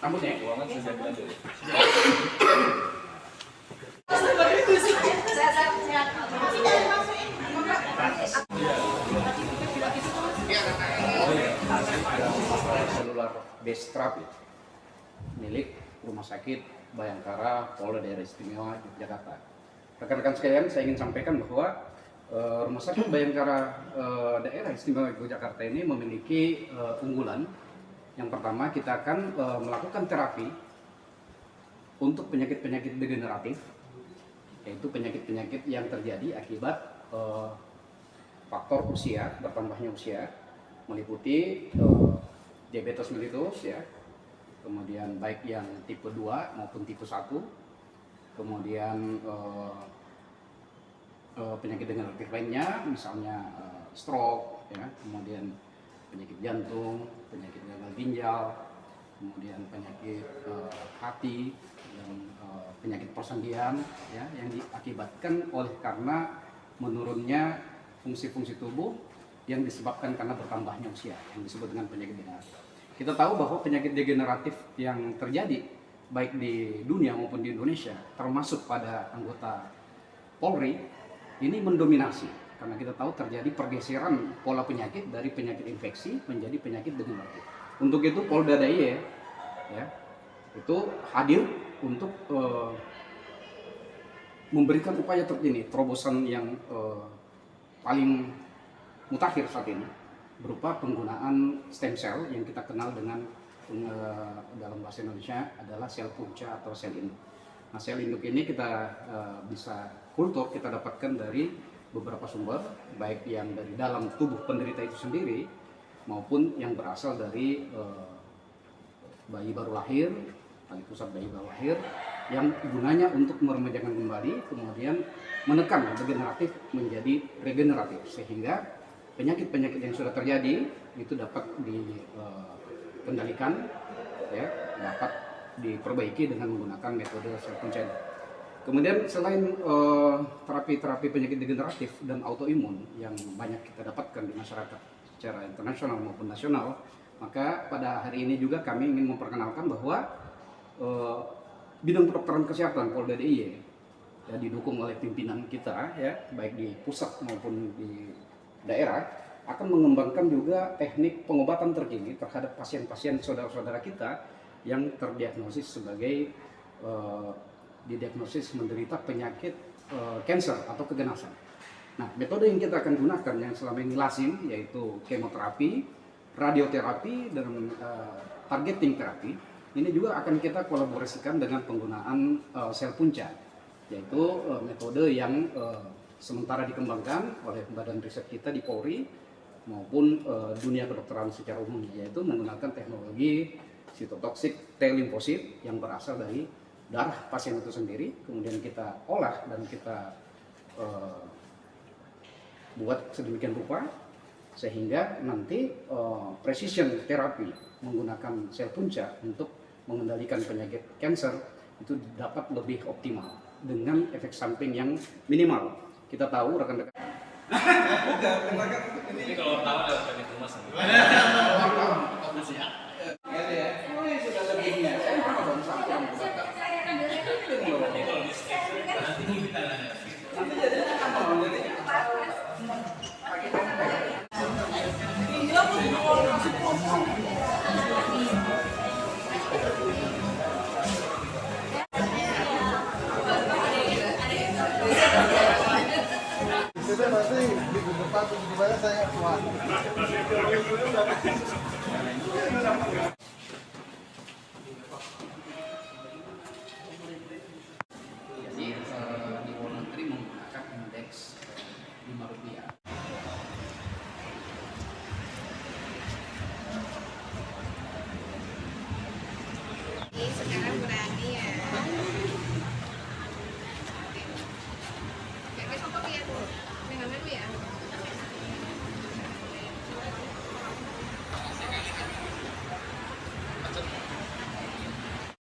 Rambutnya? Ruangan sudah diambil. Selular base therapy milik Rumah Sakit Bayangkara Polda Daerah Istimewa Yogyakarta. Rekan-rekan sekalian, saya ingin sampaikan bahwa Rumah Sakit Bayangkara Daerah Istimewa Yogyakarta ini memiliki unggulan. Yang pertama, kita akan melakukan terapi untuk penyakit-penyakit degeneratif, yaitu penyakit-penyakit yang terjadi akibat faktor usia, bertambahnya usia, meliputi diabetes mellitus ya, kemudian baik yang tipe 2 maupun tipe 1, kemudian penyakit degeneratif lainnya, misalnya stroke ya, kemudian penyakit jantung, penyakit gagal ginjal, kemudian penyakit hati, dan penyakit persendian ya, yang diakibatkan oleh karena menurunnya fungsi-fungsi tubuh yang disebabkan karena bertambahnya usia, yang disebut dengan penyakit degeneratif. Kita tahu bahwa penyakit degeneratif yang terjadi baik di dunia maupun di Indonesia, termasuk pada anggota Polri, ini mendominasi karena kita tahu terjadi pergeseran pola penyakit dari penyakit infeksi menjadi penyakit degeneratif. Untuk itu Polda DIY ya, itu hadir untuk memberikan upaya terkini, terobosan yang paling mutakhir saat ini berupa penggunaan stem cell yang kita kenal dengan dalam bahasa Indonesia adalah sel punca atau sel induk. Nah, sel induk ini kita bisa kultur, kita dapatkan dari beberapa sumber, baik yang dari dalam tubuh penderita itu sendiri maupun yang berasal dari bayi baru lahir, tali pusat bayi baru lahir, yang gunanya untuk meremajakan kembali, kemudian menekan degeneratif menjadi regeneratif, sehingga penyakit-penyakit yang sudah terjadi itu dapat dikendalikan, ya, dapat diperbaiki dengan menggunakan metode sel punca. Kemudian selain terapi-terapi penyakit degeneratif dan autoimun yang banyak kita dapatkan di masyarakat secara internasional maupun nasional, maka pada hari ini juga kami ingin memperkenalkan bahwa bidang kedokteran kesehatan Polda DIY ya, didukung oleh pimpinan kita ya, baik di pusat maupun di daerah, akan mengembangkan juga teknik pengobatan terkini terhadap pasien-pasien saudara-saudara kita yang terdiagnosis sebagai didiagnosis menderita penyakit kanker atau keganasan. Nah, metode yang kita akan gunakan yang selama ini lazim yaitu kemoterapi, radioterapi, dan targeting terapi. Ini juga akan kita kolaborasikan dengan penggunaan sel punca, yaitu metode yang sementara dikembangkan oleh badan riset kita di Polri maupun dunia kedokteran secara umum, yaitu menggunakan teknologi sitotoksik T limfosit yang berasal dari darah pasien itu sendiri, kemudian kita olah dan kita buat sedemikian rupa sehingga nanti precision terapi menggunakan sel punca untuk mengendalikan penyakit kanker itu dapat lebih optimal dengan efek samping yang minimal. Kita tahu rekan-rekan. Ini kalau pertama lewat klinik rumah sendiri. Kita nanti minggu depan di mana saya keluar. Jadi di luar negeri menggunakan indeks 5 rupiah.